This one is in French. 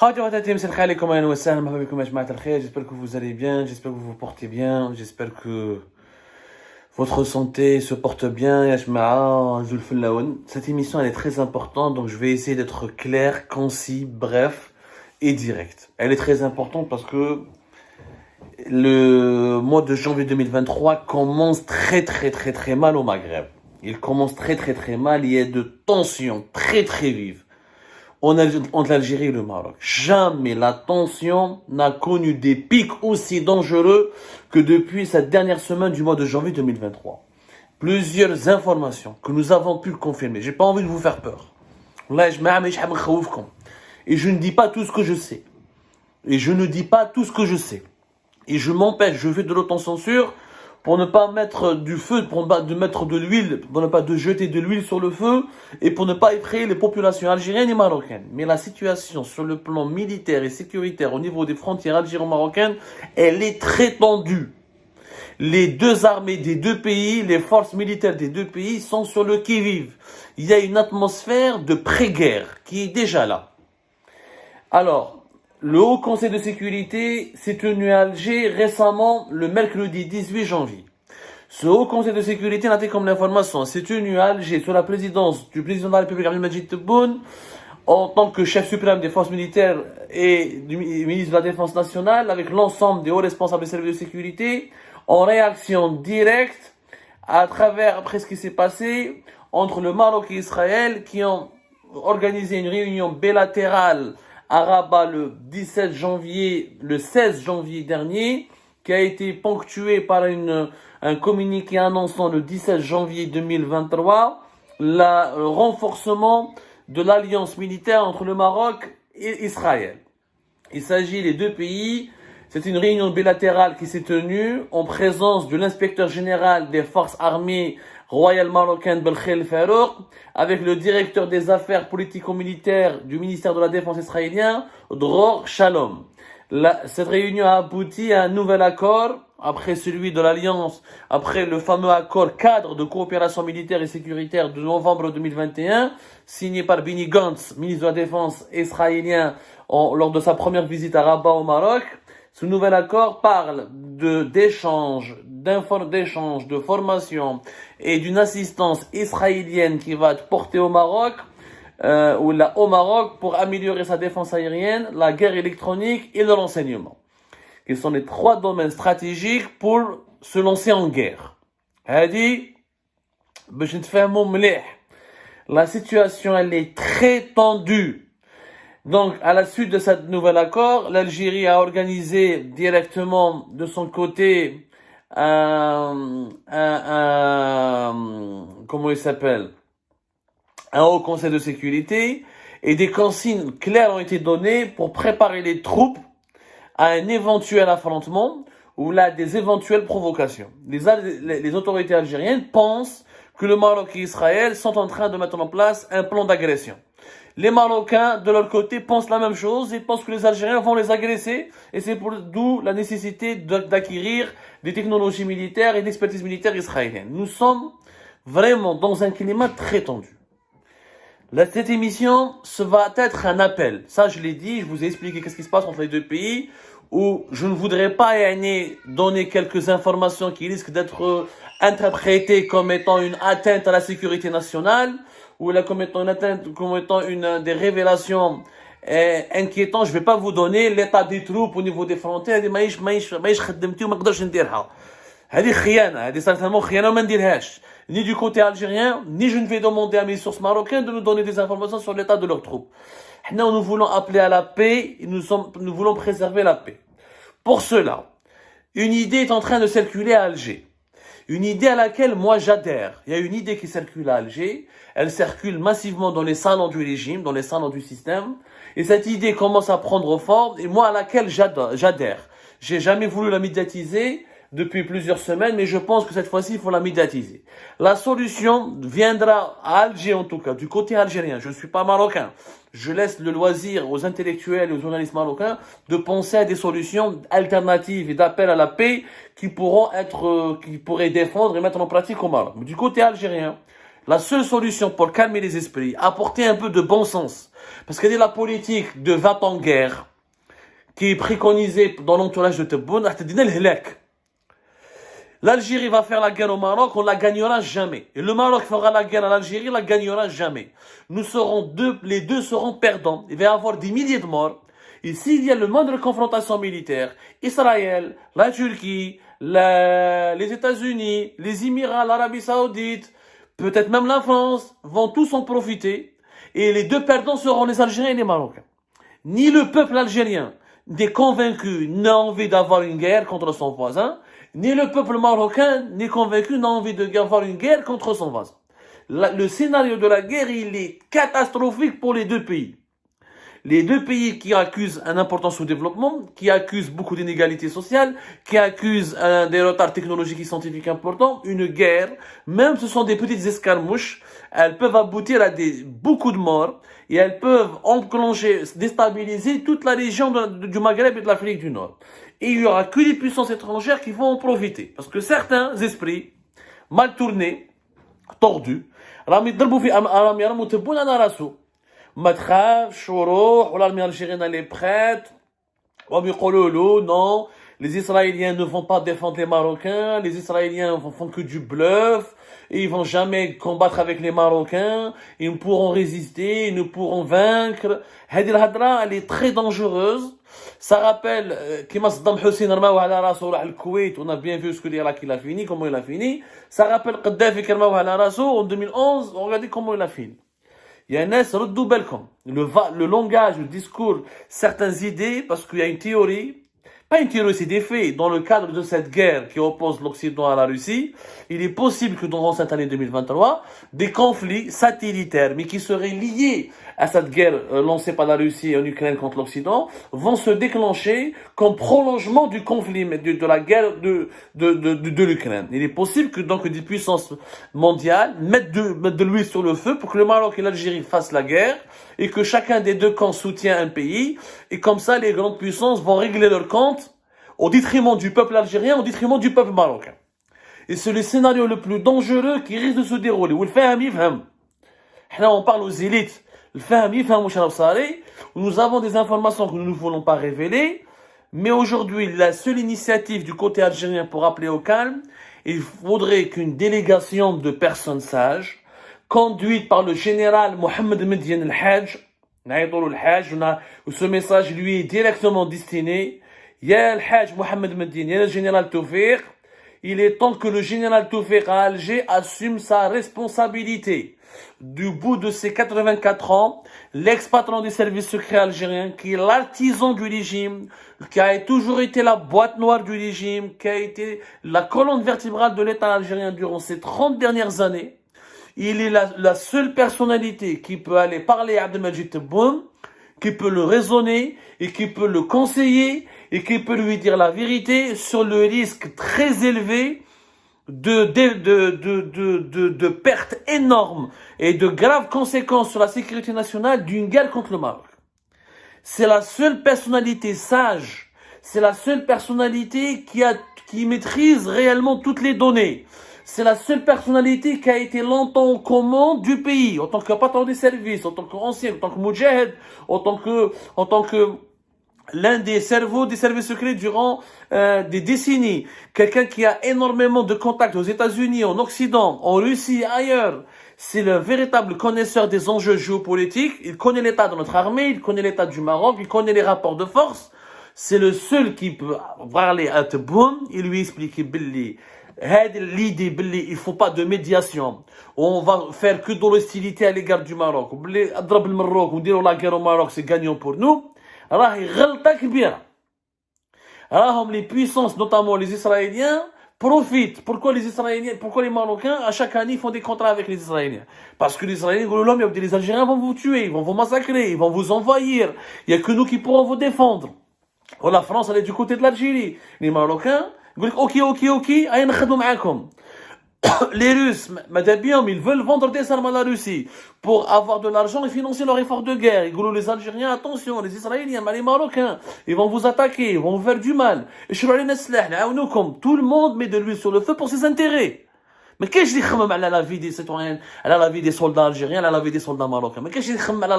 J'espère que vous allez bien, j'espère que vous vous portez bien, j'espère que votre santé se porte bien. Ya jma'a, Zul Fellaoun. Cette émission elle est très importante, donc je vais essayer d'être clair, concis, bref et direct. Elle est très importante parce que le mois de janvier 2023 commence très mal au Maghreb. Il commence très mal, il y a de tensions très vives entre l'Algérie et le Maroc. Jamais la tension n'a connu des pics aussi dangereux que depuis cette dernière semaine du mois de janvier 2023. Plusieurs informations que nous avons pu confirmer. J'ai pas envie de vous faire peur. Et je ne dis pas tout ce que je sais. Et je ne dis pas tout ce que je sais. Et je m'empêche, je fais de l'autocensure pour ne pas mettre du feu, pour ne pas de mettre de l'huile, pour ne pas de jeter de l'huile sur le feu et pour ne pas effrayer les populations algériennes et marocaines. Mais la situation sur le plan militaire et sécuritaire au niveau des frontières algéro-marocaines, elle est très tendue. Les deux armées des deux pays, les forces militaires des deux pays sont sur le qui-vive. Il y a une atmosphère de pré-guerre qui est déjà là. Alors, le Haut Conseil de sécurité s'est tenu à Alger récemment le mercredi 18 janvier. Ce Haut Conseil de sécurité n'a été comme l'information, s'est tenu à Alger sous la présidence du président de la République Abdelmadjid Tebboune en tant que chef suprême des forces militaires et du ministre de la Défense nationale avec l'ensemble des hauts responsables des services de sécurité en réaction directe après ce qui s'est passé entre le Maroc et Israël qui ont organisé une réunion bilatérale à Rabat le 16 janvier dernier, qui a été ponctué par un communiqué annonçant le 17 janvier 2023 le renforcement de l'alliance militaire entre le Maroc et Israël. Il s'agit des deux pays. C'est une réunion bilatérale qui s'est tenue en présence de l'inspecteur général des forces armées royales marocaines Belkhel Farouk, avec le directeur des affaires politico-militaires du ministère de la Défense israélien, Dror Shalom. Cette réunion a abouti à un nouvel accord, après celui de l'Alliance, après le fameux accord cadre de coopération militaire et sécuritaire de novembre 2021, signé par Benny Gantz, ministre de la Défense israélien, lors de sa première visite à Rabat au Maroc. Ce nouvel accord parle d'échange, de formation et d'une assistance israélienne qui va être portée au Maroc, au Maroc pour améliorer sa défense aérienne, la guerre électronique et le renseignement. Qui sont les trois domaines stratégiques pour se lancer en guerre. La situation elle est très tendue. Donc, à la suite de ce nouvel accord, l'Algérie a organisé directement de son côté comment il s'appelle, un haut conseil de sécurité et des consignes claires ont été données pour préparer les troupes à un éventuel affrontement ou là des éventuelles provocations. Les autorités algériennes pensent que le Maroc et Israël sont en train de mettre en place un plan d'agression. Les Marocains, de leur côté, pensent la même chose et pensent que les Algériens vont les agresser. Et c'est d'où la nécessité d'acquérir des technologies militaires et d'expertise militaire israélienne. Nous sommes vraiment dans un climat très tendu. Cette émission, ce va être un appel. Ça, je l'ai dit, je vous ai expliqué qu'est-ce qui se passe entre les deux pays, où je ne voudrais pas donner quelques informations qui risquent d'être interprétées comme étant une atteinte à la sécurité nationale, ou là comme étant des révélations inquiétantes. Je vais pas vous donner l'état des troupes au niveau des frontières. Ni du côté algérien, ni je ne vais demander à mes sources marocaines de nous donner des informations sur l'état de leurs troupes. Nous voulons appeler à la paix, et nous voulons préserver la paix. Pour cela, une idée est en train de circuler à Alger. Une idée à laquelle moi j'adhère. Il y a une idée qui circule à Alger. Elle circule massivement dans les salons du régime, dans les salons du système. Et cette idée commence à prendre forme et moi à laquelle j'adhère. J'ai jamais voulu la médiatiser depuis plusieurs semaines, mais je pense que cette fois-ci, il faut la médiatiser. La solution viendra à Alger, en tout cas, du côté algérien. Je ne suis pas marocain. Je laisse le loisir aux intellectuels et aux journalistes marocains de penser à des solutions alternatives et d'appel à la paix qui pourraient défendre et mettre en pratique au Maroc. Mais du côté algérien, la seule solution pour calmer les esprits, apporter un peu de bon sens, parce que la politique de 20 ans de guerre, qui est préconisée dans l'entourage de Tebboune, l'Algérie va faire la guerre au Maroc, on la gagnera jamais. Et le Maroc fera la guerre à l'Algérie, la gagnera jamais. Les deux seront perdants. Il va y avoir des milliers de morts. Et s'il y a le moindre confrontation militaire, Israël, la Turquie, les États-Unis, les Émirats, l'Arabie Saoudite, peut-être même la France, vont tous en profiter. Et les deux perdants seront les Algériens et les Marocains. Ni le peuple algérien n'est convaincu, n'a envie d'avoir une guerre contre son voisin, ni le peuple marocain n'est convaincu, n'a envie d'avoir une guerre contre son voisin. Le scénario de la guerre, il est catastrophique pour les deux pays. Les deux pays qui accusent un important sous-développement, qui accusent beaucoup d'inégalités sociales, qui accusent des retards technologiques et scientifiques importants, une guerre, même si ce sont des petites escarmouches, elles peuvent aboutir à beaucoup de morts et elles peuvent enclencher, déstabiliser toute la région du Maghreb et de l'Afrique du Nord. Et il n'y aura que les puissances étrangères qui vont en profiter. Parce que certains esprits, mal tournés, tordus, ما تخافش وروح والارمée algérienne elle est prête non les Israéliens ne vont pas défendre les Marocains, les Israéliens font que du bluff et ils vont jamais combattre avec les Marocains, ils ne pourront résister, ils ne pourront vaincre. هذه الهضره elle est très dangereuse. Ça rappelle كيما صدام حسين رماوه على راسه وراح الكويت, on a bien vu ce que l'Irak il a fini, comment il a fini. Ça rappelle Kadhafi qui رماوه على راسه en 2011, regardez comment il a fini. Il y a le langage, le discours, certaines idées, parce qu'il y a une théorie, pas une théorie, c'est des faits. Dans le cadre de cette guerre qui oppose l'Occident à la Russie, il est possible que dans cette année 2023, des conflits satellitaires, mais qui seraient liés à cette guerre lancée par la Russie en Ukraine contre l'Occident, vont se déclencher comme prolongement du conflit, de la guerre de l'Ukraine. Il est possible que donc des puissances mondiales mettent de l'huile sur le feu pour que le Maroc et l'Algérie fassent la guerre et que chacun des deux camps soutient un pays, et comme ça les grandes puissances vont régler leur compte au détriment du peuple algérien, au détriment du peuple marocain. Et c'est le scénario le plus dangereux qui risque de se dérouler. On parle aux élites. Nous avons des informations que nous ne voulons pas révéler, mais aujourd'hui, la seule initiative du côté algérien pour appeler au calme, il faudrait qu'une délégation de personnes sages, conduite par le général Mohamed Medien El-Hajj, ce message lui est directement destiné. Ya El-Hajj Mohamed Medien, ya le général Toufiq, il est temps que le général Toufiq à Alger assume sa responsabilité. Du bout de ses 84 ans, l'ex-patron des services secrets algériens, qui est l'artisan du régime, qui a toujours été la boîte noire du régime, qui a été la colonne vertébrale de l'État algérien durant ces 30 dernières années, il est la seule personnalité qui peut aller parler à Abdelmajid Tebboune, qui peut le raisonner et qui peut le conseiller et qui peut lui dire la vérité sur le risque très élevé de pertes énormes et de graves conséquences sur la sécurité nationale d'une guerre contre le Maroc. C'est la seule personnalité sage, c'est la seule personnalité qui maîtrise réellement toutes les données. C'est la seule personnalité qui a été longtemps aux commandes du pays, en tant que patron des services, en tant qu'ancien, en tant que moudjahid, en tant que l'un des cerveaux des services secrets durant des décennies. Quelqu'un qui a énormément de contacts aux États-Unis, en Occident, en Russie, ailleurs. C'est le véritable connaisseur des enjeux géopolitiques. Il connaît l'état de notre armée, il connaît l'état du Maroc, il connaît les rapports de force. C'est le seul qui peut parler à Tebboune et lui expliquer Billy. L'idée, Billy, il faut pas de médiation. On va faire que de l'hostilité à l'égard du Maroc. Billy, adrab le Maroc, on dit la guerre au Maroc, c'est gagnant pour nous. راهي غلطة كبيرة. راهم les puissances, notamment les Israéliens, profitent. Pourquoi les Marocains, à chaque année, font des contrats avec les Israéliens? Parce que les Israéliens, les Algériens vont vous tuer, ils vont vous massacrer, ils vont vous envahir. Il n'y a que nous qui pourrons vous défendre. La France, elle est du côté de l'Algérie. Les Marocains, ils disent, ok, allez, نخدموا معاكم. Les Russes, ils veulent vendre des armes à la Russie pour avoir de l'argent et financer leur effort de guerre. Ils disent les Algériens, attention, les Israéliens, les Marocains, ils vont vous attaquer, ils vont vous faire du mal. Tout le monde met de l'huile sur le feu pour ses intérêts. ما كاينش اللي يخمم على لا في دي سيتويان، على لا في دي سولدا الجيريان، على لا في دي سولدا ماروكان، ما كاينش اللي يخمم على